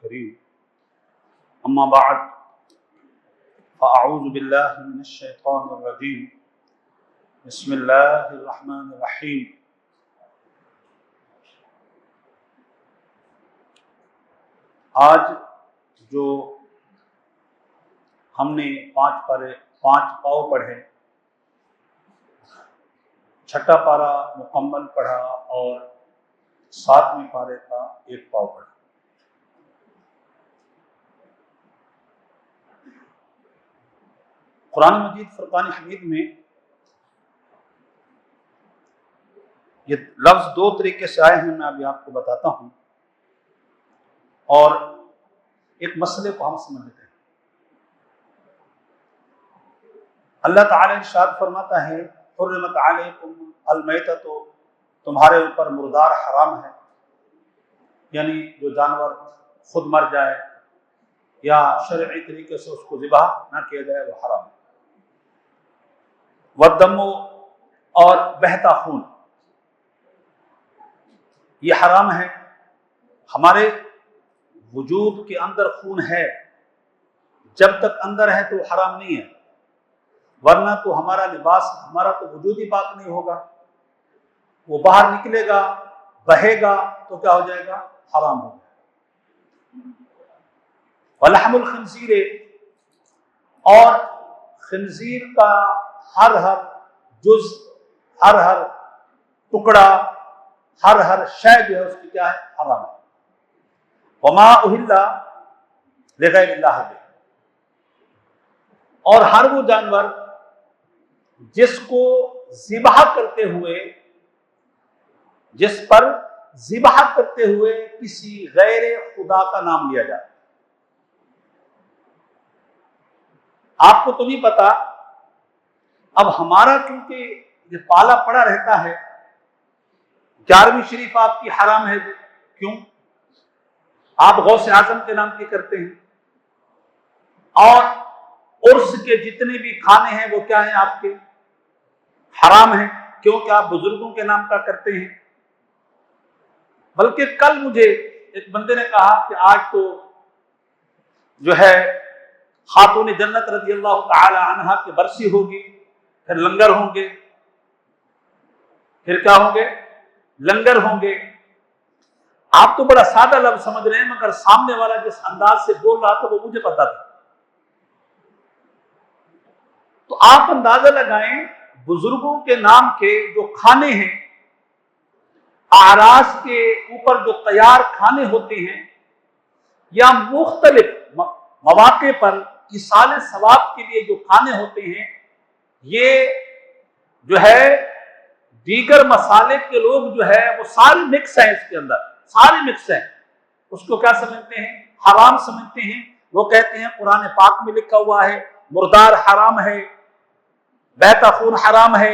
کریم اما بعد فاعوذ باللہ من الشیطان الرجیم بسم اللہ الرحمن الرحیم۔ آج جو ہم نے پانچ پاؤ پڑھے، چھٹا پارہ مکمل پڑھا اور 7ویں پارے کا ایک پاؤ پڑھا۔ قرآن مجید فرقان حمید میں یہ لفظ 2 طریقے سے آئے ہیں، میں ابھی آپ کو بتاتا ہوں اور ایک مسئلے کو ہم سمجھ لیتے ہیں۔ اللہ تعالی ارشاد فرماتا ہے حرمت علیکم المیتۃ، تمہارے اوپر مردار حرام ہے، یعنی جو جانور خود مر جائے یا شرعی طریقے سے اس کو ذبح نہ کیا جائے وہ حرام ہے۔ والدم، اور بہتا خون، یہ حرام ہے۔ ہمارے وجود کے اندر خون ہے، جب تک اندر ہے تو حرام نہیں ہے، ورنہ تو ہمارا لباس، ہمارا تو وجود ہی پاک نہیں ہوگا، وہ باہر نکلے گا، بہے گا تو کیا ہو جائے گا؟ حرام ہو جائے گا۔ ولحم الخنزیر، اور خنزیر کا ہر جز، ہر ٹکڑا، ہر شے جو ہے اس کی کیا ہے؟ حرام ہے۔ وما اہل لغیر اللہ بہ، اور ہر وہ جانور جس کو ذبح کرتے ہوئے، جس پر ذبح کرتے ہوئے کسی غیر خدا کا نام لیا جائے۔ آپ کو تو نہیں پتا، اب ہمارا کیونکہ یہ پالا پڑا رہتا ہے، 11ویں شریف آپ کی حرام ہے، کیوں؟ آپ غوث اعظم کے نام کی کرتے ہیں، اور عرس کے جتنے بھی کھانے ہیں وہ کیا ہیں؟ آپ کے حرام ہیں، کیونکہ آپ بزرگوں کے نام کا کرتے ہیں۔ بلکہ کل مجھے ایک بندے نے کہا کہ آج تو جو ہے خاتون جنت رضی اللہ تعالی عنہا کی برسی ہوگی، پھر لنگر ہوں گے، پھر کیا ہوں گے؟ لنگر ہوں گے۔ آپ تو بڑا سادہ لفظ سمجھ رہے ہیں، مگر سامنے والا جس انداز سے بول رہا تھا وہ مجھے پتا تھا۔ تو آپ اندازہ لگائیں، بزرگوں کے نام کے جو کھانے ہیں، اعراس کے اوپر جو تیار کھانے ہوتے ہیں، یا مختلف مواقع پر ایصال ثواب کے لیے جو کھانے ہوتے ہیں، یہ جو ہے دیگر مسالے کے لوگ جو ہے وہ سارے مکس ہیں، اس کے اندر سارے مکس ہیں، اس کو کیا سمجھتے ہیں؟ حرام سمجھتے ہیں۔ وہ کہتے ہیں قرآن پاک میں لکھا ہوا ہے مردار حرام ہے، بہتا خون حرام ہے،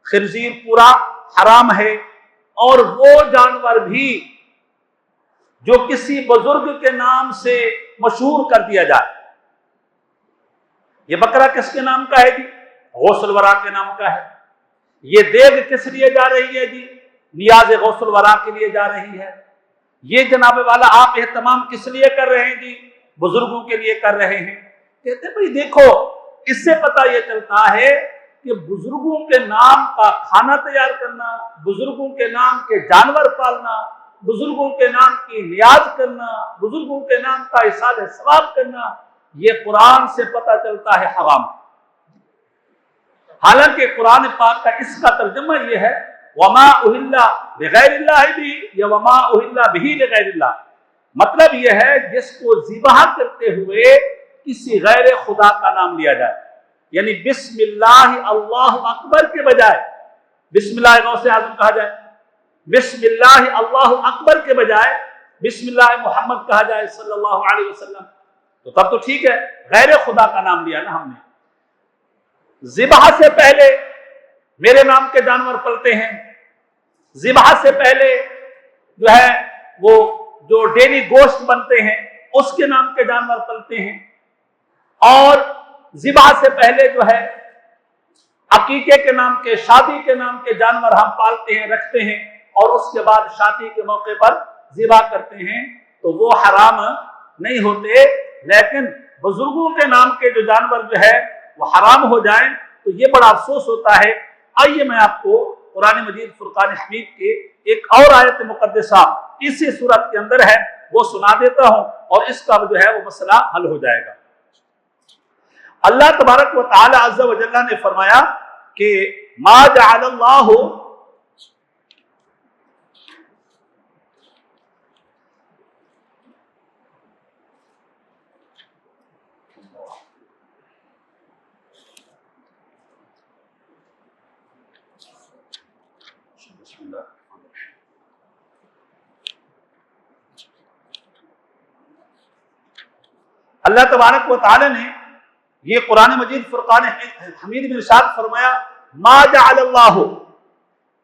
خنزیر پورا حرام ہے، اور وہ جانور بھی جو کسی بزرگ کے نام سے مشہور کر دیا جائے۔ یہ بکرا کس کے نام کا ہے جی؟ غوث الورا کے نام کا ہے۔ یہ دیگ کس لیے جا رہی ہے جی؟ نیاز غوث الورا کے لیے جا رہی ہے۔ یہ جناب والا آپ اہتمام کس لیے کر رہے ہیں جی؟ بزرگوں کے لیے کر رہے ہیں۔ کہتے ہیں بھائی دیکھو، اس سے پتہ یہ چلتا ہے کہ بزرگوں کے نام کا کھانا تیار کرنا، بزرگوں کے نام کے جانور پالنا، بزرگوں کے نام کی نیاز کرنا، بزرگوں کے نام کا ایصال ثواب کرنا، یہ قرآن سے پتہ چلتا ہے حرام۔ حالانکہ قرآن پاک کا اس کا ترجمہ یہ ہے وما اہل لغیر اللہ بھی، یا وما اہل بہ لغیر اللہ، مطلب یہ ہے جس کو ذبح کرتے ہوئے کسی غیر خدا کا نام لیا جائے، یعنی بسم اللہ اللہ اکبر کے بجائے بسم اللہ غوث اعظم کہا جائے، بسم اللہ اللہ اکبر کے بجائے بسم اللہ محمد کہا جائے صلی اللہ علیہ وسلم، تو تب تو ٹھیک ہے، غیر خدا کا نام لیا نا ہم نے۔ ذبح سے پہلے میرے نام کے جانور پلتے ہیں، ذبح سے پہلے جو ہے وہ جو ڈیری گوشت بنتے ہیں اس کے نام کے جانور پلتے ہیں، اور ذبح سے پہلے جو ہے عقیقے کے نام کے، شادی کے نام کے جانور ہم پالتے ہیں، رکھتے ہیں، اور اس کے بعد شادی کے موقع پر ذبح کرتے ہیں۔ تو وہ حرام نہیں ہوتے، لیکن بزرگوں کے نام کے جو جانور جو ہے وہ حرام ہو جائیں تو یہ بڑا افسوس ہوتا ہے۔ آئیے میں آپ کو قرآن مجید فرقان حمید کے ایک اور آیت مقدسہ اسی صورت کے اندر ہے وہ سنا دیتا ہوں، اور اس کا جو ہے وہ مسئلہ حل ہو جائے گا۔ اللہ تبارک و تعالی عز و جل نے فرمایا کہ ما جعل اللہ اللہ تبارک و تعالی نے یہ قرآن مجید فرقان حمید میں ارشاد فرمایا ما جعل اللہ،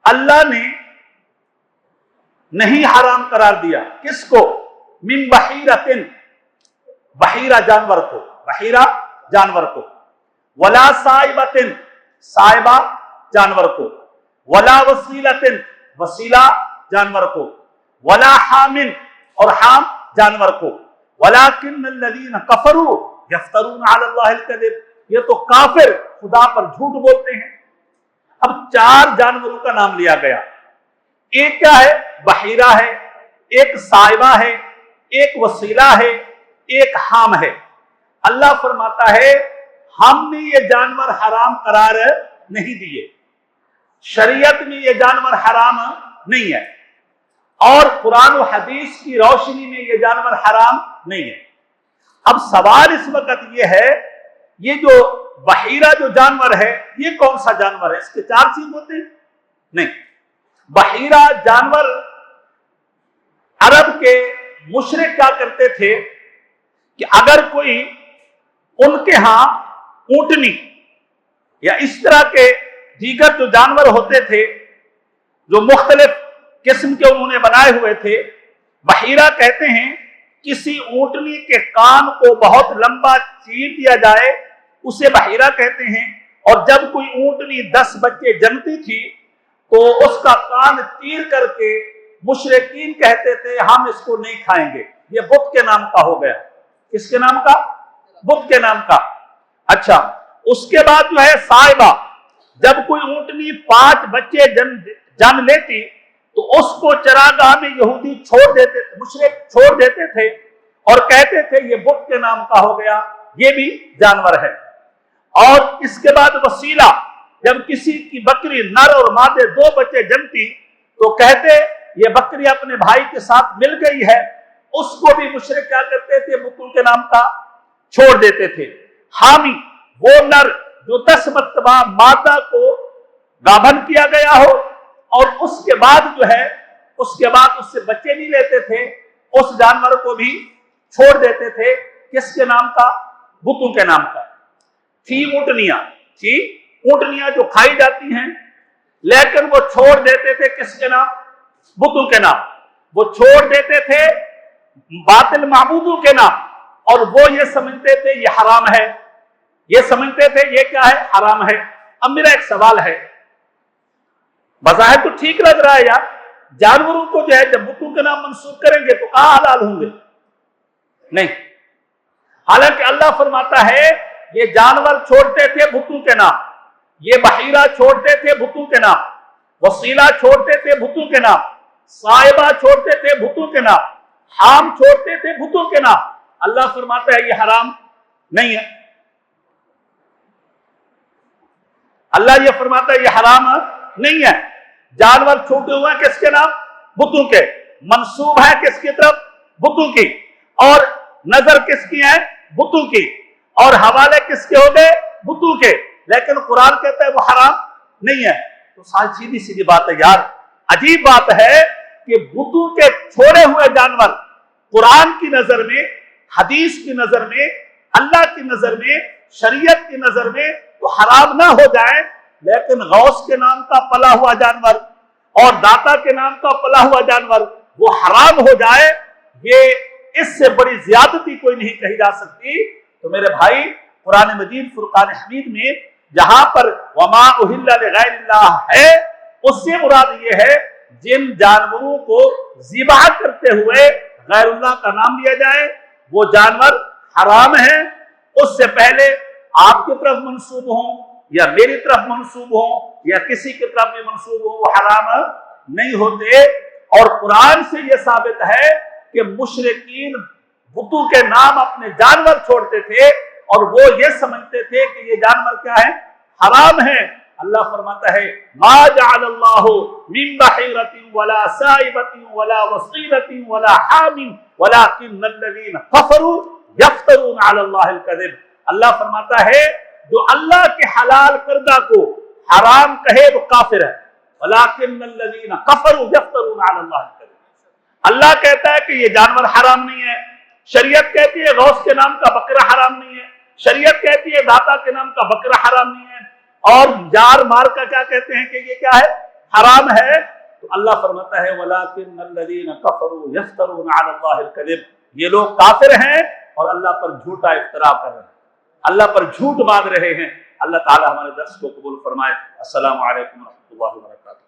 اللہ نے نہیں حرام قرار دیا کس کو؟ من بحیرۃ، بحیرہ جانور کو، بحیرہ جانور کو، ولا صائبۃ، صائبہ جانور کو، ولا وسیلۃ، وسیلہ جانور کو، ولا حام، اور حام جانور کو، ولکن الذین کفروا یفترون علی اللہ الکذب، یہ تو کافر خدا پر جھوٹ بولتے ہیں۔ اب 4 جانوروں کا نام لیا گیا، ایک کیا ہے؟ بحیرہ ہے، ایک صائبہ ہے، ایک وسیلہ ہے، ایک حام ہے۔ اللہ فرماتا ہے ہم نے یہ جانور حرام قرار نہیں دیے، شریعت میں یہ جانور حرام نہیں ہے، اور قرآن و حدیث کی روشنی میں یہ جانور حرام نہیں ہے۔ اب سوال اس وقت یہ ہے یہ جو بحیرہ جو جانور ہے یہ کون سا جانور ہے؟ اس کے 4 سینگ ہوتے ہیں؟ نہیں، بحیرہ جانور عرب کے مشرک کیا کرتے تھے کہ اگر کوئی ان کے ہاں اونٹنی یا اس طرح کے دیگر جو جانور ہوتے تھے جو مختلف قسم کے انہوں نے بنائے ہوئے تھے، بحیرہ کہتے ہیں کسی اونٹنی کے کان کو بہت لمبا چیر دیا جائے اسے بحیرہ کہتے ہیں، اور جب کوئی اونٹنی 10 بچے جنتی تھی تو اس کا کان چیر کر کے مشرکین کہتے تھے ہم اس کو نہیں کھائیں گے، یہ بت کے نام کا ہو گیا۔ کس کے نام کا؟ بت کے نام کا۔ اچھا، اس کے بعد جو ہے صائبہ، جب کوئی اونٹنی 5 بچے جن لیتی تو اس کو چراگاہ میں یہودی چھوڑ دیتے تھے، مشرک چھوڑ دیتے تھے اور کہتے تھے یہ بت کے نام کا ہو گیا، یہ بھی جانور ہے۔ اور اس کے بعد وسیلہ، جب کسی کی بکری نر اور مادے 2 بچے جنتی تو کہتے یہ بکری اپنے بھائی کے ساتھ مل گئی ہے، اس کو بھی مشرک کیا کرتے تھے؟ بتوں کے نام کا چھوڑ دیتے تھے۔ حامی، وہ نر جو 10 مرتبہ مادہ کو گابھن کیا گیا ہو اور اس کے بعد جو ہے اس سے بچے نہیں لیتے تھے، اس جانور کو بھی چھوڑ دیتے تھے۔ کس کے نام کا؟ بتوں کے نام کا۔ تھی اونٹنیاں جو کھائی جاتی ہیں، لیکن وہ چھوڑ دیتے تھے کس کے نام؟ بتوں کے نام۔ وہ چھوڑ دیتے تھے باطل معبودوں کے نام، اور وہ یہ سمجھتے تھے یہ حرام ہے، یہ سمجھتے تھے یہ کیا ہے؟ حرام ہے۔ اب میرا ایک سوال ہے، بظاہر تو ٹھیک لگ رہا ہے یار، جانوروں کو جو ہے جب بتوں کے نام منسوخ کریں گے تو کہاں حلال ہوں گے؟ نہیں، حالانکہ اللہ فرماتا ہے یہ جانور چھوڑتے تھے بتوں کے نام، یہ بحیرہ چھوڑتے تھے بتوں کے نام، وسیلہ چھوڑتے تھے بتوں کے نام، صائبہ چھوڑتے تھے بتوں کے نام، حام چھوڑتے تھے بتوں کے نام۔ اللہ فرماتا ہے یہ حرام نہیں ہے، اللہ یہ فرماتا ہے یہ حرام نہیں ہے۔ جانور چھوٹے ہوئے کس کے نام؟ بتوں کے، منسوب ہے کس کی طرف؟ بتوں کی، اور نظر کس کی ہے؟ بتوں کی، اور حوالے کس کے ہو گئے؟ بتوں کے، لیکن قرآن کہتا ہے وہ حرام نہیں ہے۔ تو سیدھی سیدھی بات ہے یار، عجیب بات ہے کہ بتوں کے چھوڑے ہوئے جانور قرآن کی نظر میں، حدیث کی نظر میں، اللہ کی نظر میں، شریعت کی نظر میں تو حرام نہ ہو جائے، لیکن غوث کے نام کا پلا ہوا جانور اور داتا کے نام کا پلا ہوا جانور وہ حرام ہو جائے، یہ اس سے بڑی زیادتی کوئی نہیں کہی جا سکتی۔ تو میرے بھائی، قرآن مجید فرقان حمید میں جہاں پر وما اہل لغیر اللہ ہے، اس سے مراد یہ ہے جن جانوروں کو ذبح کرتے ہوئے غیر اللہ کا نام لیا جائے وہ جانور حرام ہے، اس سے پہلے آپ کی طرف منسوب ہوں یا میری طرف منسوب ہوں یا کسی کی طرف بھی منسوب ہوں، وہ حرام نہیں ہوتے۔ اور قرآن سے یہ ثابت ہے کہ مشرکین بتوں کے نام اپنے جانور چھوڑتے تھے اور وہ یہ سمجھتے تھے کہ یہ جانور کیا ہے؟ حرام ہے۔ اللہ فرماتا ہے ما جعل اللہ من بحیرۃ ولا سائبۃ ولا وصیلۃ ولا حام ولکن الذین کفروا یفترون علی اللہ الکذب۔ اللہ فرماتا ہے جو اللہ کے حلال کردہ کو حرام کہے وہ کافر ہے، ولکن الذین کفروا یفترون علی اللہ الکذب۔ اللہ کہتا ہے کہ یہ جانور حرام نہیں ہے، شریعت کہتی ہے غوث کے نام کا بکرا حرام نہیں ہے، شریعت کہتی ہے داتا کے نام کا بکرا حرام نہیں ہے، اور یار مار کا کیا کہتے ہیں کہ یہ کیا ہے؟ حرام ہے۔ تو اللہ فرماتا ہے وَلَٰكِنَّ الَّذِينَ كَفَرُوا يَفْتَرُونَ عَلَى اللَّهِ الْكَذِبَ، یہ لوگ کافر ہیں اور اللہ پر جھوٹا افترا کر رہے ہیں، اللہ پر جھوٹ باندھ رہے ہیں۔ اللہ تعالی ہمارے درس کو قبول فرمائے۔ السلام علیکم ورحمۃ اللہ وبرکاتہ۔